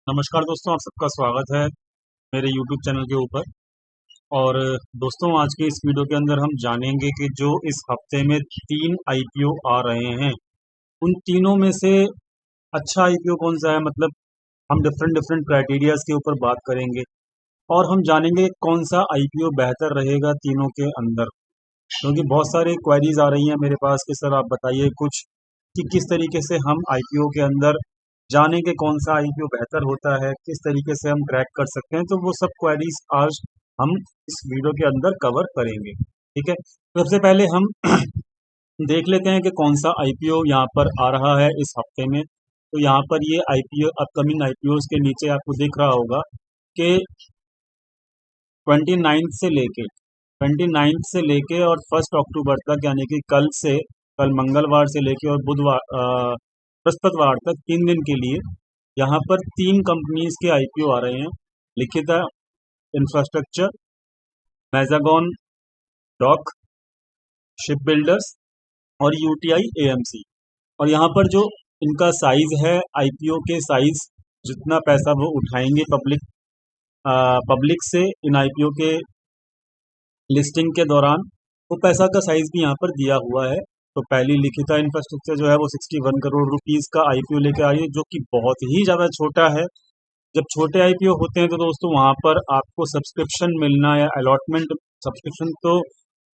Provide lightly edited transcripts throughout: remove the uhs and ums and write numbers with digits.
नमस्कार दोस्तों, आप सबका स्वागत है मेरे YouTube चैनल के ऊपर। और दोस्तों, आज के इस वीडियो के अंदर हम जानेंगे कि जो इस हफ्ते में 3 आईपीओ आ रहे हैं, उन तीनों में से अच्छा आईपीओ कौन सा है। मतलब हम डिफरेंट डिफरेंट क्राइटेरियाज के ऊपर बात करेंगे और हम जानेंगे कौन सा आईपीओ बेहतर रहेगा तीनों के अंदर। क्योंकि बहुत सारे क्वेरीज आ रही हैं मेरे पास कि सर आप बताइए कुछ कि किस तरीके से हम आईपीओ के अंदर जाने के कौन सा आईपीओ बेहतर होता है, किस तरीके से हम क्रैक कर सकते हैं। तो वो सब क्वेरीज आज हम इस वीडियो के अंदर कवर करेंगे। ठीक है, तो सबसे पहले हम देख लेते हैं कि कौन सा आईपीओ यहाँ पर आ रहा है इस हफ्ते में। तो यहाँ पर ये आईपीओ अपकमिंग आईपीओ के नीचे आपको दिख रहा होगा कि 29 से लेके और 1 अक्टूबर तक, यानी कि कल मंगलवार से लेके और बृहस्पतिवार तक 3 दिन के लिए यहाँ पर 3 कंपनीज के आईपीओ आ रहे हैं। लिखिता infrastructure, Mazagon dock ship builders और यूटीआई एएमसी। और यहाँ पर जो इनका साइज है, आईपीओ के साइज, जितना पैसा वो उठाएंगे पब्लिक से इन आईपीओ के लिस्टिंग के दौरान, वो पैसा का साइज भी यहाँ पर दिया हुआ है। तो पहली लिखिता इंफ्रास्ट्रक्चर जो है वो 61 करोड़ रुपीस का आईपीओ लेके आई है, जो कि बहुत ही ज़्यादा छोटा है। जब छोटे आईपीओ होते हैं तो दोस्तों वहाँ पर आपको सब्सक्रिप्शन मिलना या अलॉटमेंट, सब्सक्रिप्शन तो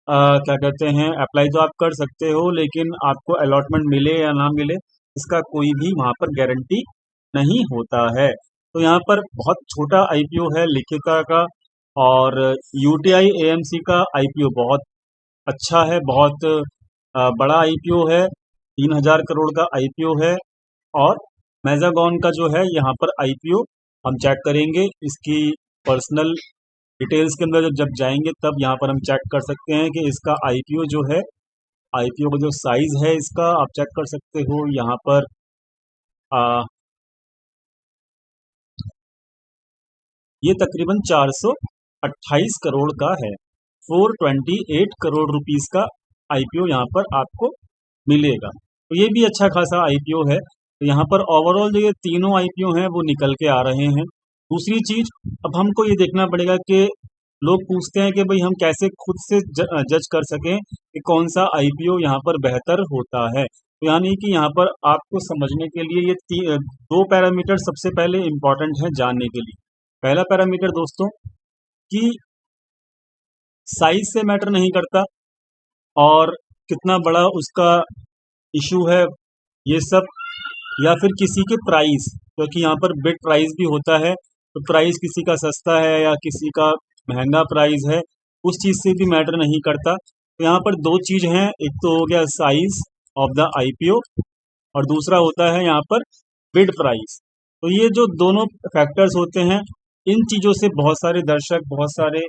क्या कहते हैं, अप्लाई तो आप कर सकते हो, लेकिन आपको अलॉटमेंट मिले या ना मिले इसका कोई भी वहाँ पर गारंटी नहीं होता है। तो यहाँ पर बहुत छोटा आईपीओ है लिखिता का। और यूटीआई एएमसी का आईपीओ बहुत अच्छा है, बहुत बड़ा आईपीओ है, 3000 करोड़ का आईपीओ है। और मैजागॉन का जो है यहाँ पर आईपीओ हम चेक करेंगे, इसकी पर्सनल डिटेल्स के अंदर जब जाएंगे तब यहाँ पर हम चेक कर सकते हैं कि इसका आईपीओ जो है, आईपीओ का जो साइज है इसका आप चेक कर सकते हो यहाँ पर। ये तकरीबन 428 करोड़ का है, 428 करोड़ रुपीस का आईपीओ यहाँ पर आपको मिलेगा। तो ये भी अच्छा खासा आईपीओ है। तो यहाँ पर ओवरऑल जो ये तीनों आईपीओ हैं वो निकल के आ रहे हैं। दूसरी चीज, अब हमको ये देखना पड़ेगा कि लोग पूछते हैं कि भाई हम कैसे खुद से जज कर सकें कि कौन सा आईपीओ यहाँ पर बेहतर होता है। तो यानी कि यहाँ पर आपको समझने के लिए ये दो पैरामीटर सबसे पहले इम्पॉर्टेंट है जानने के लिए। पहला पैरामीटर दोस्तों कि साइज से मैटर नहीं करता और कितना बड़ा उसका इशू है ये सब, या फिर किसी के प्राइस, क्योंकि यहाँ पर बिड प्राइस भी होता है। तो प्राइस किसी का सस्ता है या किसी का महंगा प्राइस है, उस चीज़ से भी मैटर नहीं करता। तो यहाँ पर दो चीज़ हैं, एक तो हो गया साइज ऑफ द आईपीओ और दूसरा होता है यहाँ पर बिड प्राइस। तो ये जो दोनों फैक्टर्स होते हैं, इन चीज़ों से बहुत सारे दर्शक, बहुत सारे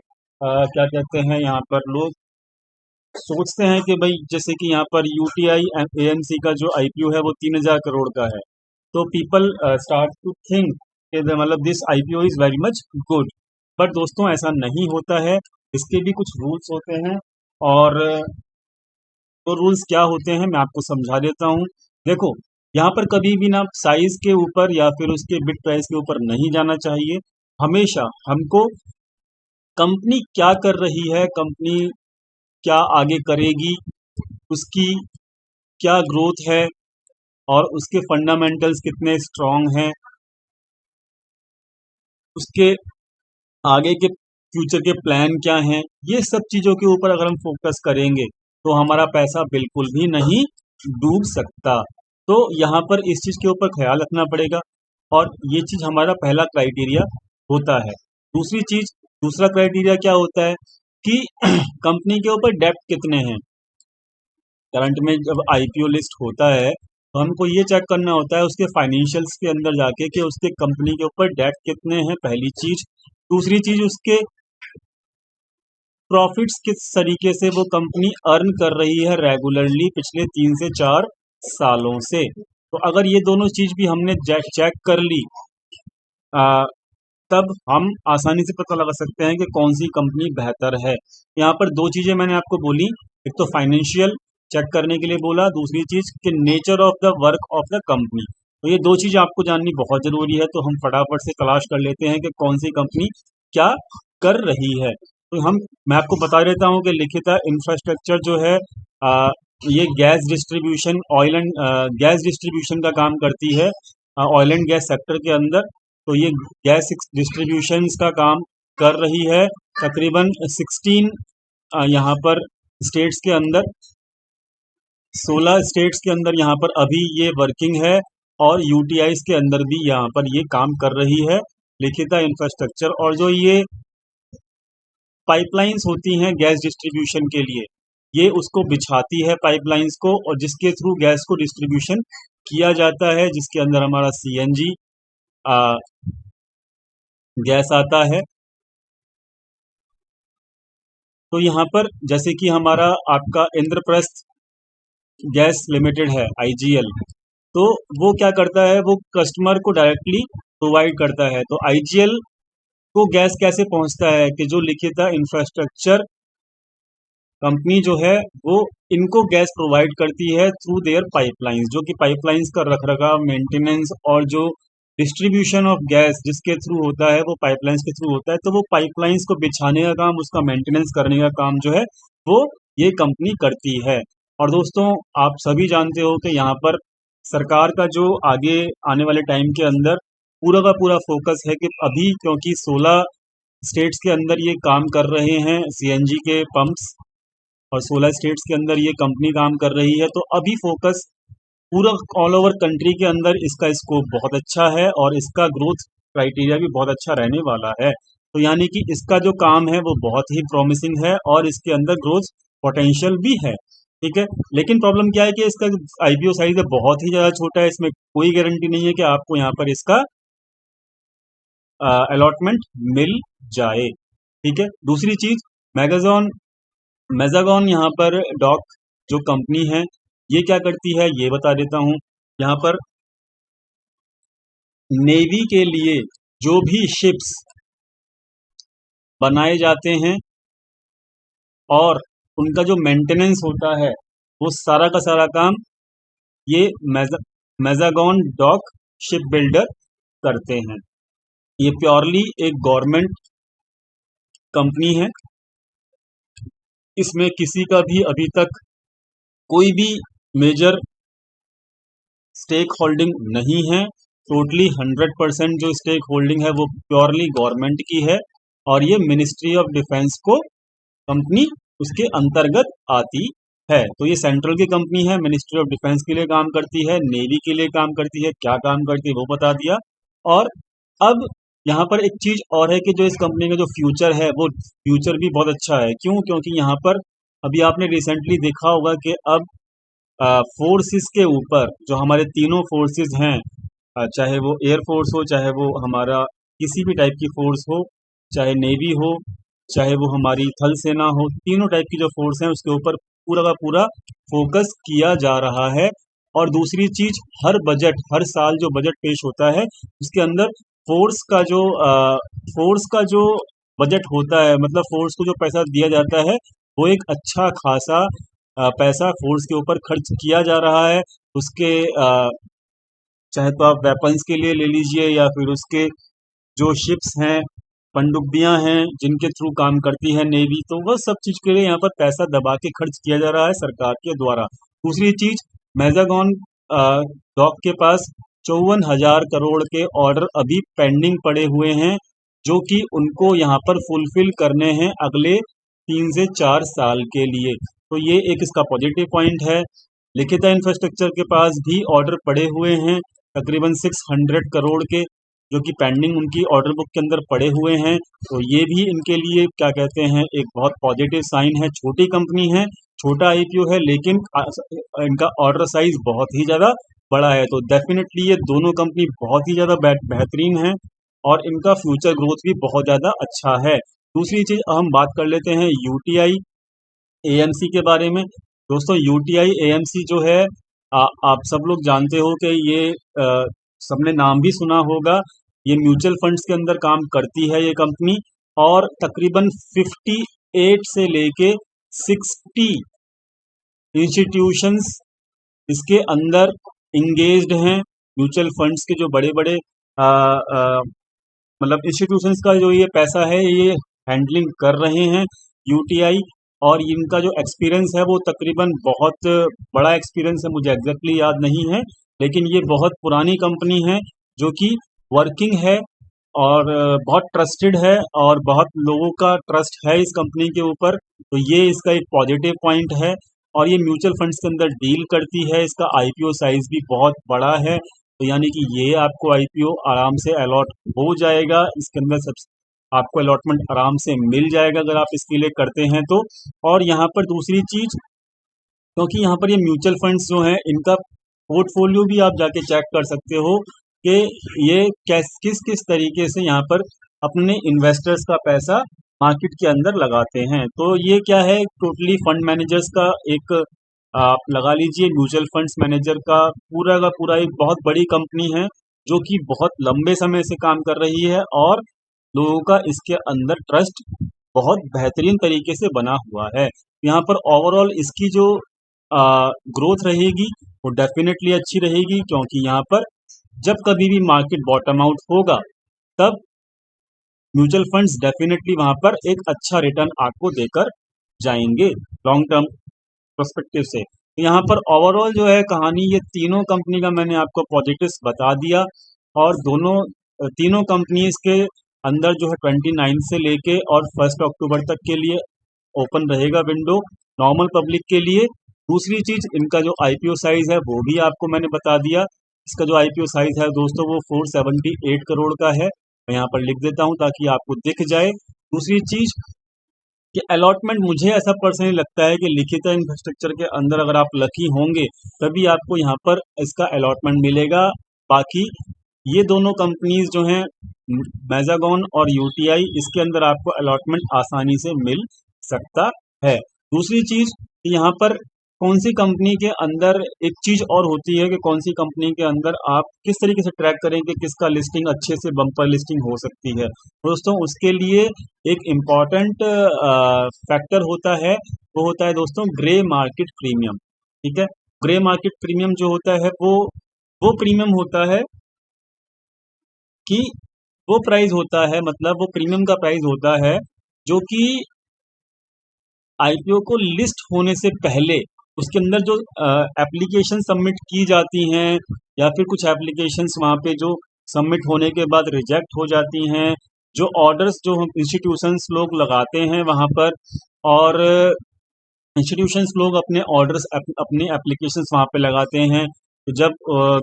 क्या कहते हैं, यहाँ पर लोग सोचते हैं कि भाई जैसे कि यहाँ पर यूटीआई एएमसी का जो आईपीओ है वो 3000 करोड़ का है। तो पीपल स्टार्ट टू थिंक मतलब this IPO is very much good. But दोस्तों ऐसा नहीं होता है, इसके भी कुछ रूल्स होते हैं। और तो रूल्स क्या होते हैं मैं आपको समझा देता हूँ। देखो, यहाँ पर कभी भी ना साइज के ऊपर या फिर उसके बिड प्राइस के ऊपर नहीं जाना चाहिए। हमेशा हमको कंपनी क्या कर रही है, कंपनी क्या आगे करेगी, उसकी क्या ग्रोथ है और उसके फंडामेंटल्स कितने स्ट्रांग हैं, उसके आगे के फ्यूचर के प्लान क्या हैं, ये सब चीज़ों के ऊपर अगर हम फोकस करेंगे तो हमारा पैसा बिल्कुल भी नहीं डूब सकता। तो यहाँ पर इस चीज़ के ऊपर ख्याल रखना पड़ेगा और ये चीज़ हमारा पहला क्राइटेरिया होता है। दूसरा क्राइटेरिया क्या होता है कि कंपनी के ऊपर डेप्ट कितने हैं। करंट में जब आईपीओ लिस्ट होता है तो हमको ये चेक करना होता है उसके फाइनेंशियल्स के अंदर जाके कि उसके कंपनी के ऊपर डेट कितने हैं, पहली चीज। दूसरी चीज, उसके प्रॉफिट्स किस तरीके से वो कंपनी अर्न कर रही है रेगुलरली पिछले 3 से 4 सालों से। तो अगर ये दोनों चीज भी हमने चेक कर ली, आ, तब हम आसानी से पता लगा सकते हैं कि कौन सी कंपनी बेहतर है। यहाँ पर दो चीजें मैंने आपको बोली, एक तो फाइनेंशियल चेक करने के लिए बोला, दूसरी चीज कि nature of the work of the company, तो ये दो चीज़ आपको जाननी बहुत ज़रूरी है, तो हम फटाफट से तलाश कर लेते हैं कि कौन सी कंपनी क्या कर रही है। तो मैं आपको बता देता हूँ कि लिखिता इंफ्रास्ट्रक्चर जो है ये गैस डिस्ट्रीब्यूशन गैस डिस्ट्रीब्यूशन का काम करती है ऑयल एंड गैस सेक्टर के अंदर। तो ये गैस डिस्ट्रीब्यूशन का काम कर रही है तकरीबन 16 यहाँ पर स्टेट्स के अंदर, 16 स्टेट्स के अंदर यहाँ पर अभी ये वर्किंग है, और यूटीआईस के अंदर भी यहाँ पर ये काम कर रही है लिखिता इंफ्रास्ट्रक्चर। और जो ये पाइपलाइंस होती हैं गैस डिस्ट्रीब्यूशन के लिए, ये उसको बिछाती है पाइपलाइंस को, और जिसके थ्रू गैस को डिस्ट्रीब्यूशन किया जाता है, जिसके अंदर हमारा सीएनजी गैस आता है। तो यहाँ पर जैसे कि हमारा आपका इंद्रप्रस्थ गैस लिमिटेड है आईजीएल, तो वो क्या करता है, वो कस्टमर को डायरेक्टली प्रोवाइड करता है। तो आईजीएल को गैस कैसे पहुंचता है कि जो लिखिता इंफ्रास्ट्रक्चर कंपनी जो है वो इनको गैस प्रोवाइड करती है थ्रू देयर पाइपलाइंस, जो कि पाइपलाइंस का रखरखाव, मेंटेनेंस और जो डिस्ट्रीब्यूशन ऑफ गैस जिसके थ्रू होता है वो पाइपलाइंस के थ्रू होता है। तो वो पाइपलाइंस को बिछाने का काम, उसका मेंटेनेंस करने का काम जो है वो ये कंपनी करती है। और दोस्तों, आप सभी जानते हो कि यहाँ पर सरकार का जो आगे आने वाले टाइम के अंदर पूरा का पूरा फोकस है कि अभी क्योंकि 16 स्टेट्स के अंदर ये काम कर रहे हैं सीएनजी के पंप्स, और 16 स्टेट्स के अंदर ये कंपनी काम कर रही है, तो अभी फोकस पूरा ऑल ओवर कंट्री के अंदर इसका स्कोप बहुत अच्छा है, और इसका ग्रोथ क्राइटेरिया भी बहुत अच्छा रहने वाला है। तो यानी कि इसका जो काम है वो बहुत ही प्रॉमिसिंग है, और इसके अंदर ग्रोथ पोटेंशियल भी है। ठीक है, लेकिन प्रॉब्लम क्या है कि इसका आईपीओ साइज है बहुत ही ज़्यादा छोटा है, इसमें कोई गारंटी नहीं है कि आपको यहाँ पर इसका अलॉटमेंट मिल जाए। ठीक है, दूसरी चीज मेजागॉन यहाँ पर डॉक जो कंपनी है ये क्या करती है ये बता देता हूँ। यहाँ पर नेवी के लिए जो भी शिप्स बनाए जाते हैं और उनका जो मेंटेनेंस होता है वो सारा का सारा काम ये मेजागॉन डॉक शिप बिल्डर करते हैं। ये प्योरली एक गवर्नमेंट कंपनी है, इसमें किसी का भी अभी तक कोई भी मेजर स्टेक होल्डिंग नहीं है। टोटली 100% जो स्टेक होल्डिंग है वो प्योरली गवर्नमेंट की है, और ये मिनिस्ट्री ऑफ डिफेंस को कंपनी उसके अंतर्गत आती है। तो ये सेंट्रल की कंपनी है, मिनिस्ट्री ऑफ डिफेंस के लिए काम करती है, नेवी के लिए काम करती है, क्या काम करती है वो बता दिया। और अब यहाँ पर एक चीज और है कि जो इस कंपनी का जो फ्यूचर है वो फ्यूचर भी बहुत अच्छा है। क्यों? क्योंकि यहाँ पर अभी आपने रिसेंटली देखा होगा कि अब फोर्सेस के ऊपर जो हमारे तीनों फोर्सेस हैं, चाहे वो एयरफोर्स हो, चाहे वो हमारा किसी भी टाइप की फोर्स हो, चाहे नेवी हो, चाहे वो हमारी थल सेना हो, तीनों टाइप की जो फोर्स हैं उसके ऊपर पूरा का पूरा फोकस किया जा रहा है। और दूसरी चीज, हर साल जो बजट पेश होता है उसके अंदर फोर्स का जो बजट होता है, मतलब फोर्स को जो पैसा दिया जाता है वो एक अच्छा खासा पैसा फोर्स के ऊपर खर्च किया जा रहा है। उसके चाहे तो आप वेपन्स के लिए ले लीजिए, या फिर उसके जो शिप्स हैं, पनडुब्बियां हैं जिनके थ्रू काम करती है नेवी, तो वह सब चीज के लिए यहाँ पर पैसा दबा के खर्च किया जा रहा है सरकार के द्वारा। दूसरी चीज, मेजागॉन डॉक के पास 54,000 करोड़ के ऑर्डर अभी पेंडिंग पड़े हुए हैं, जो कि उनको यहाँ पर फुलफिल करने हैं अगले 3 से 4 साल के लिए। तो ये एक इसका पॉजिटिव पॉइंट है। लिखिता इंफ्रास्ट्रक्चर के पास भी ऑर्डर पड़े हुए हैं तकरीबन 600 करोड़ के, जो कि पेंडिंग उनकी ऑर्डर बुक के अंदर पड़े हुए हैं। तो ये भी इनके लिए क्या कहते हैं, एक बहुत पॉजिटिव साइन है। छोटी कंपनी है, छोटा आईपीओ है, लेकिन इनका ऑर्डर साइज बहुत ही ज़्यादा बड़ा है। तो डेफिनेटली ये दोनों कंपनी बहुत ही ज़्यादा बेहतरीन है, और इनका फ्यूचर ग्रोथ भी बहुत ज़्यादा अच्छा है। दूसरी चीज़ हम बात कर लेते हैं यूटीआई एएमसी के बारे में। दोस्तों, यूटीआई एएमसी जो है, आप सब लोग जानते हो कि ये सबने नाम भी सुना होगा। ये म्यूचुअल फंड्स के अंदर काम करती है ये कंपनी, और तकरीबन 58 से लेके 60 इंस्टीट्यूशंस इसके अंदर इंगेज्ड हैं, म्यूचुअल फंड्स के जो बड़े बड़े मतलब इंस्टीट्यूशंस का जो ये पैसा है ये हैंडलिंग कर रहे हैं यूटीआई, और इनका जो एक्सपीरियंस है वो तकरीबन बहुत बड़ा एक्सपीरियंस है, मुझे एग्जैक्टली याद नहीं है, लेकिन ये बहुत पुरानी कंपनी है जो कि वर्किंग है और बहुत ट्रस्टेड है और बहुत लोगों का ट्रस्ट है इस कंपनी के ऊपर। तो ये इसका एक पॉजिटिव पॉइंट है, और ये म्यूचुअल फंड्स के अंदर डील करती है। इसका आईपीओ साइज भी बहुत बड़ा है, तो यानी कि ये आपको आईपीओ आराम से अलॉट हो जाएगा, इसके अंदर सब आपको अलॉटमेंट आराम से मिल जाएगा अगर आप इसके लिए करते हैं तो। और यहाँ पर दूसरी चीज, क्योंकि यहाँ पर ये म्यूचुअल फंड्स जो हैं इनका पोर्टफोलियो भी आप जाके चेक कर सकते हो कि ये किस किस तरीके से यहाँ पर अपने इन्वेस्टर्स का पैसा मार्केट के अंदर लगाते हैं। तो ये क्या है, टोटली फंड मैनेजर्स का एक आप लगा लीजिए म्यूचुअल फंड्स मैनेजर का पूरा एक बहुत बड़ी कंपनी है जो कि बहुत लंबे समय से काम कर रही है, और लोगों का इसके अंदर ट्रस्ट बहुत बेहतरीन तरीके से बना हुआ है। यहाँ पर ओवरऑल इसकी जो ग्रोथ रहेगी वो डेफिनेटली अच्छी रहेगी, क्योंकि यहाँ पर जब कभी भी मार्केट बॉटम आउट होगा तब म्यूचुअल फंड्स डेफिनेटली वहां पर एक अच्छा रिटर्न आपको देकर जाएंगे लॉन्ग टर्म पर्सपेक्टिव से। तो यहाँ पर ओवरऑल जो है कहानी, ये तीनों कंपनी का मैंने आपको पॉजिटिव्स बता दिया, और तीनों कंपनीज के अंदर जो है 29 से लेके और 1 अक्टूबर तक के लिए ओपन रहेगा विंडो नॉर्मल पब्लिक के लिए। दूसरी चीज, इनका जो आईपीओ साइज है वो भी आपको मैंने बता दिया। इसका जो आईपीओ साइज है दोस्तों वो 478 करोड़ का है, मैं यहाँ पर लिख देता हूँ ताकि आपको दिख जाए। दूसरी चीज कि अलॉटमेंट, मुझे ऐसा पर्सनली लगता है कि लिखित इंफ्रास्ट्रक्चर के अंदर अगर आप लकी होंगे तभी आपको यहाँ पर इसका अलॉटमेंट मिलेगा। बाकी ये दोनों कंपनीज जो हैं मैजागॉन और यूटीआई, इसके अंदर आपको अलॉटमेंट आसानी से मिल सकता है। दूसरी चीज, यहाँ पर कौन सी कंपनी के अंदर एक चीज और होती है कि कौन सी कंपनी के अंदर आप किस तरीके से ट्रैक करें कि किसका लिस्टिंग अच्छे से बम्पर लिस्टिंग हो सकती है दोस्तों। उसके लिए एक इम्पॉर्टेंट फैक्टर होता है, वो होता है दोस्तों ग्रे मार्केट प्रीमियम। ठीक है, ग्रे मार्केट प्रीमियम जो होता है वो प्रीमियम होता है कि वो प्राइस होता है, मतलब वो प्रीमियम का प्राइस होता है जो कि आईपीओ को लिस्ट होने से पहले उसके अंदर जो एप्लीकेशन सबमिट की जाती हैं, या फिर कुछ एप्लीकेशंस वहाँ पे जो सबमिट होने के बाद रिजेक्ट हो जाती हैं, जो ऑर्डर्स जो इंस्टीट्यूशंस लोग लगाते हैं वहाँ पर, और इंस्टीट्यूशंस लोग अपने ऑर्डर्स अपने एप्लीकेशंस वहाँ पे लगाते हैं। तो जब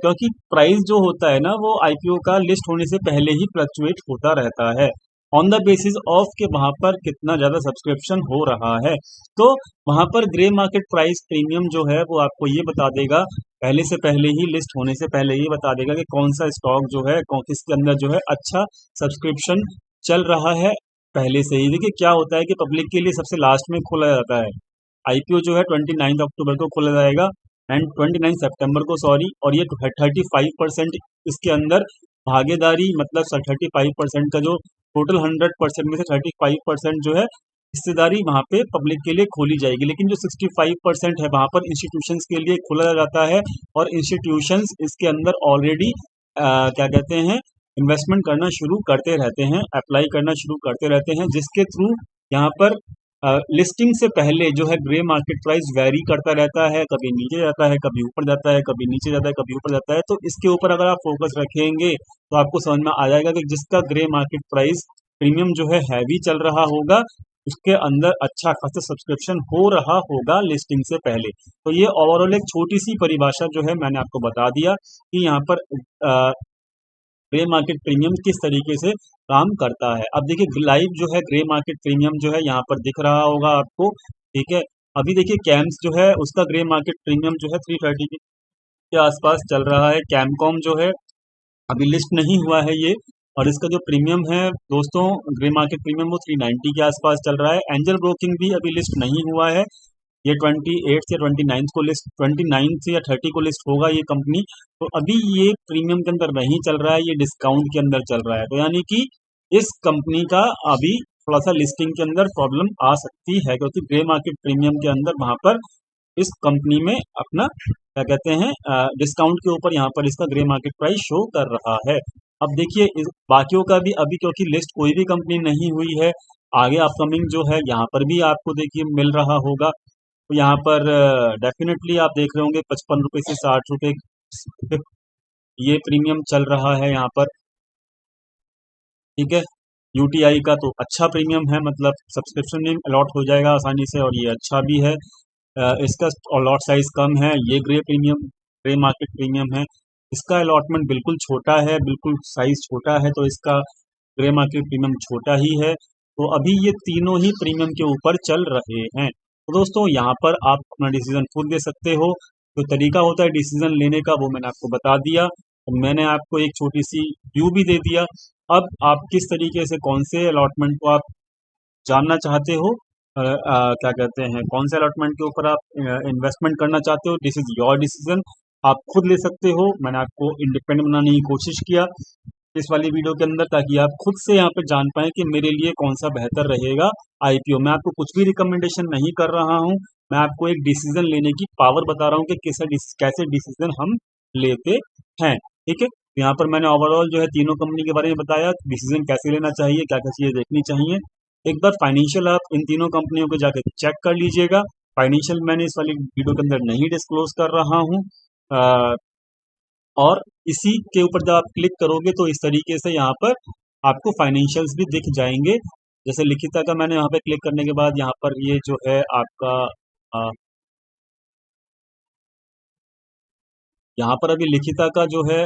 क्योंकि प्राइस जो होता है ना वो आईपीओ का लिस्ट होने से पहले ही फ्लक्चुएट होता रहता है ऑन द बेसिस ऑफ के वहाँ पर कितना ज़्यादा सब्सक्रिप्शन हो रहा है। तो वहाँ पर ग्रे मार्केट प्राइस प्रीमियम जो है वो आपको ये बता देगा, पहले से पहले ही लिस्ट होने से पहले ये बता देगा कि कौन सा स्टॉक जो है किसके अंदर जो है अच्छा सब्सक्रिप्शन चल रहा है पहले से ही। देखिए क्या होता है कि पब्लिक के लिए सबसे लास्ट में खोला जाता है आईपीओ जो है 29 अक्टूबर को खोला जाएगा एंड 29 सितंबर को सॉरी, और ये 35% इसके अंदर भागीदारी, मतलब 35% का जो टोटल 100% में से 35% जो है हिस्सेदारी वहाँ पे पब्लिक के लिए खोली जाएगी। लेकिन जो 65% है वहाँ पर इंस्टीट्यूशंस के लिए खोला जाता है, और इंस्टीट्यूशंस इसके अंदर ऑलरेडी क्या कहते हैं इन्वेस्टमेंट करना शुरू करते रहते हैं, अप्लाई करना शुरू करते रहते हैं, जिसके थ्रू यहाँ पर लिस्टिंग से पहले जो है ग्रे मार्केट प्राइस वैरी करता रहता है, कभी नीचे जाता है, कभी ऊपर जाता है, कभी नीचे जाता है, कभी ऊपर जाता है। तो इसके ऊपर अगर आप फोकस रखेंगे तो आपको समझ में आ जाएगा कि जिसका ग्रे मार्केट प्राइस प्रीमियम जो है हैवी चल रहा होगा उसके अंदर अच्छा खासा सब्सक्रिप्शन हो रहा होगा लिस्टिंग से पहले। तो ये ओवरऑल एक छोटी सी परिभाषा जो है मैंने आपको बता दिया कि यहाँ पर ग्रे मार्केट प्रीमियम किस तरीके से काम करता है। अब देखिए लाइव जो है ग्रे मार्केट प्रीमियम जो है यहाँ पर दिख रहा होगा आपको। ठीक है, अभी देखिए कैम्स जो है उसका ग्रे मार्केट प्रीमियम जो है 330 के आसपास चल रहा है। कैमकॉम जो है अभी लिस्ट नहीं हुआ है ये, और इसका जो प्रीमियम है दोस्तों ग्रे मार्केट प्रीमियम वो 390 के आसपास चल रहा है। एंजल ब्रोकिंग भी अभी लिस्ट नहीं हुआ है, ये 28 या 29 को लिस्ट 29 से या 30 को लिस्ट होगा ये कंपनी। तो अभी ये प्रीमियम के अंदर नहीं चल रहा है, ये डिस्काउंट के अंदर चल रहा है। तो यानी कि इस कंपनी का अभी थोड़ा सा लिस्टिंग के अंदर प्रॉब्लम आ सकती है, क्योंकि ग्रे मार्केट प्रीमियम के अंदर वहां पर इस कंपनी में अपना क्या कहते हैं डिस्काउंट के ऊपर यहाँ पर इसका ग्रे मार्केट प्राइस शो कर रहा है। अब देखिए बाकियों का भी अभी क्योंकि लिस्ट कोई भी कंपनी नहीं हुई है, आगे अपकमिंग जो है यहाँ पर भी आपको देखिए मिल रहा होगा। तो यहाँ पर डेफिनेटली आप देख रहे होंगे 55 रुपये से 60 रुपये ये प्रीमियम चल रहा है यहाँ पर, ठीक है। यूटीआई का तो अच्छा प्रीमियम है, मतलब सब्सक्रिप्शन में अलॉट हो जाएगा आसानी से, और ये अच्छा भी है। इसका अलॉट साइज कम है, ये ग्रे मार्केट प्रीमियम है। इसका अलॉटमेंट बिल्कुल छोटा है, बिल्कुल साइज छोटा है, तो इसका ग्रे मार्केट प्रीमियम छोटा ही है। तो अभी ये तीनों ही प्रीमियम के ऊपर चल रहे हैं। तो दोस्तों यहाँ पर आप अपना डिसीजन खुद ले सकते हो। जो तरीका होता है डिसीजन लेने का वो मैंने आपको बता दिया, और मैंने आपको एक छोटी सी व्यू भी दे दिया। अब आप किस तरीके से कौन से अलॉटमेंट को आप जानना चाहते हो, क्या कहते हैं कौन से अलॉटमेंट के ऊपर आप इन्वेस्टमेंट करना चाहते हो, दिस इज योर डिसीजन, आप खुद ले सकते हो। मैंने आपको इंडिपेंडेंट बनाने की कोशिश किया इस वाली वीडियो के अंदर, ताकि आप खुद से यहाँ पे जान पाएं कि मेरे लिए कौन सा बेहतर रहेगा आईपीओ। मैं आपको कुछ भी रिकमेंडेशन नहीं कर रहा हूँ, मैं आपको एक डिसीजन लेने की पावर बता रहा हूँ कि कैसे डिसीजन हम लेते हैं, ठीक है। यहाँ पर मैंने ओवरऑल जो है तीनों कंपनी के बारे में बताया, डिसीजन कैसे लेना चाहिए, क्या क्या चीज़ें देखनी चाहिए। एक बार फाइनेंशियल आप इन तीनों कंपनियों को जाकर चेक कर लीजिएगा। फाइनेंशियल मैंने इस वाली वीडियो के अंदर नहीं डिस्क्लोज कर रहा हूँ, और इसी के ऊपर जब आप क्लिक करोगे तो इस तरीके से यहाँ पर आपको फाइनेंशियल्स भी दिख जाएंगे। जैसे लिखिता का मैंने यहाँ पे क्लिक करने के बाद यहाँ पर ये जो है आपका यहाँ पर अभी लिखिता का जो है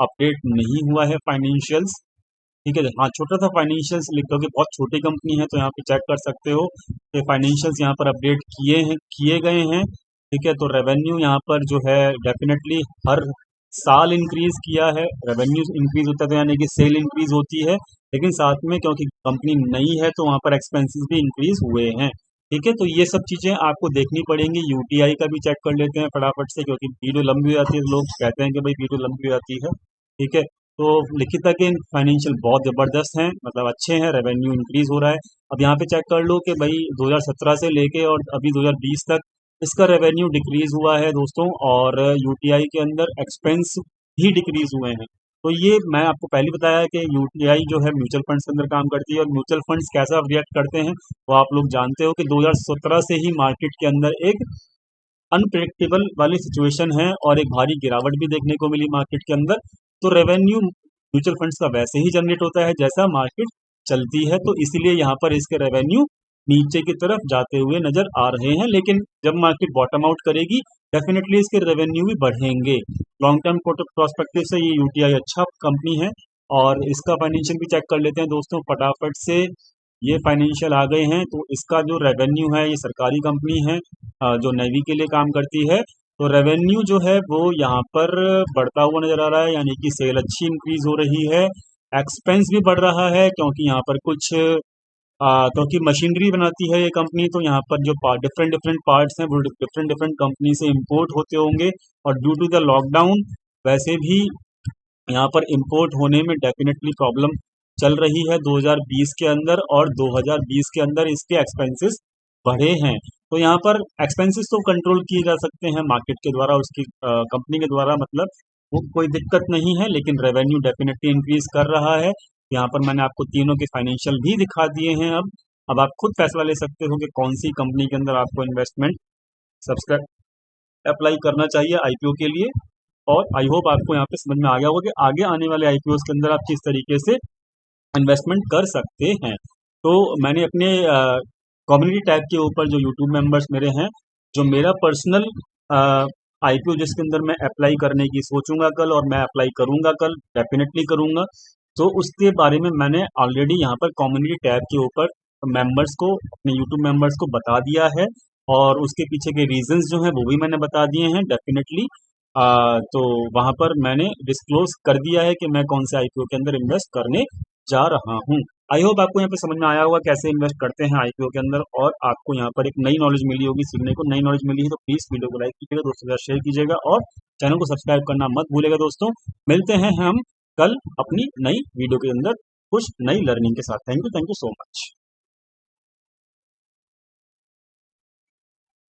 अपडेट नहीं हुआ है फाइनेंशियल्स, ठीक है। हाँ, छोटा सा फाइनेंशियल्स लिख दोगे, बहुत छोटी कंपनी है तो यहाँ पे चेक कर सकते हो कि फाइनेंशियल्स यहाँ पर अपडेट किए गए हैं, ठीक है। तो रेवेन्यू यहाँ पर जो है डेफिनेटली हर साल इंक्रीज किया है। रेवेन्यू इंक्रीज होता है तो यानी कि सेल इंक्रीज होती है, लेकिन साथ में क्योंकि कंपनी नई है तो वहाँ पर एक्सपेंसेस भी इंक्रीज हुए हैं, ठीक है। तो ये सब चीज़ें आपको देखनी पड़ेंगी। यूटीआई का भी चेक कर लेते हैं फटाफट से, क्योंकि वीडियो लंबी हो जाती है, लोग कहते हैं कि भाई वीडियो लंबी हो जाती है, ठीक है। तो लिखिता के फाइनेंशियल बहुत ज़बरदस्त हैं, मतलब अच्छे हैं, रेवेन्यू इंक्रीज हो रहा है। अब यहाँ पे चेक कर लो कि भाई 2017 से लेके और अभी 2020 तक इसका रेवेन्यू डिक्रीज हुआ है दोस्तों, और यूटीआई के अंदर एक्सपेंस भी डिक्रीज हुए हैं। तो ये मैं आपको पहले बताया है कि यूटीआई जो है म्यूचुअल फंड्स के अंदर काम करती है, और म्यूचुअल फंड्स कैसा रिएक्ट करते हैं वो आप लोग जानते हो कि 2017 से ही मार्केट के अंदर एक अनप्रेडिक्टेबल वाली सिचुएशन है, और एक भारी गिरावट भी देखने को मिली मार्केट के अंदर। तो रेवेन्यू म्यूचुअल फंड्स का वैसे ही जनरेट होता है जैसा मार्केट चलती है, तो इसीलिए यहाँ पर इसके रेवेन्यू नीचे की तरफ जाते हुए नजर आ रहे हैं। लेकिन जब मार्केट बॉटम आउट करेगी डेफिनेटली इसके रेवेन्यू भी बढ़ेंगे। लॉन्ग टर्म प्रोस्पेक्टिव से ये यूटीआई अच्छा कंपनी है, और इसका फाइनेंशियल भी चेक कर लेते हैं दोस्तों फटाफट से। ये फाइनेंशियल आ गए हैं, तो इसका जो रेवेन्यू है, ये सरकारी कंपनी है जो नेवी के लिए काम करती है, तो रेवेन्यू जो है वो यहाँ पर बढ़ता हुआ नजर आ रहा है, यानी कि सेल अच्छी इंक्रीज हो रही है। एक्सपेंस भी बढ़ रहा है क्योंकि यहाँ पर कुछ क्योंकि मशीनरी बनाती है ये कंपनी, तो यहाँ पर जो डिफरेंट डिफरेंट पार्ट्स हैं वो डिफरेंट डिफरेंट कंपनी से इंपोर्ट होते होंगे, और ड्यू टू द लॉकडाउन वैसे भी यहाँ पर इंपोर्ट होने में डेफिनेटली प्रॉब्लम चल रही है 2020 के अंदर, और 2020 के अंदर इसके एक्सपेंसेस बढ़े हैं। तो यहाँ पर एक्सपेंसेस तो कंट्रोल किए जा सकते हैं मार्केट के द्वारा, उसकी कंपनी के द्वारा, मतलब वो कोई दिक्कत नहीं है, लेकिन रेवेन्यू डेफिनेटली इंक्रीज कर रहा है। यहाँ पर मैंने आपको तीनों के फाइनेंशियल भी दिखा दिए हैं। अब आप खुद फैसला ले सकते हो कि कौन सी कंपनी के अंदर आपको इन्वेस्टमेंट सब्सक्राइब अप्लाई करना चाहिए आईपीओ के लिए। और आई होप आपको यहाँ पे समझ में आ गया होगा कि आगे आने वाले आईपीओ के अंदर आप किस तरीके से इन्वेस्टमेंट कर सकते हैं। तो मैंने अपने कम्युनिटी टैब के ऊपर जो यूट्यूब मेंबर्स मेरे हैं, जो मेरा पर्सनल आईपीओ जिसके अंदर मैं अप्लाई करने की सोचूंगा कल, और मैं अप्लाई करूंगा कल, डेफिनेटली करूंगा, तो उसके बारे में मैंने ऑलरेडी यहाँ पर कम्युनिटी टैब के ऊपर मेंबर्स को, अपने यूट्यूब मेंबर्स को बता दिया है, और उसके पीछे के रीजंस जो हैं वो भी मैंने बता दिए हैं डेफिनेटली। तो वहाँ पर मैंने डिस्क्लोज कर दिया है कि मैं कौन से आईपीओ के अंदर इन्वेस्ट करने जा रहा हूँ। आई होप आपको यहाँ पे समझ में आया होगा कैसे इन्वेस्ट करते हैं आईपीओ के अंदर, और आपको यहाँ पर एक नई नॉलेज मिली होगी, सीखने को नई नॉलेज मिली है। तो प्लीज़ वीडियो को लाइक कीजिएगा, दोस्तों के साथ शेयर कीजिएगा, और चैनल को सब्सक्राइब करना मत भूलेगा दोस्तों। मिलते हैं हम कल अपनी नई वीडियो के अंदर कुछ नई लर्निंग के साथ। Thank you so much.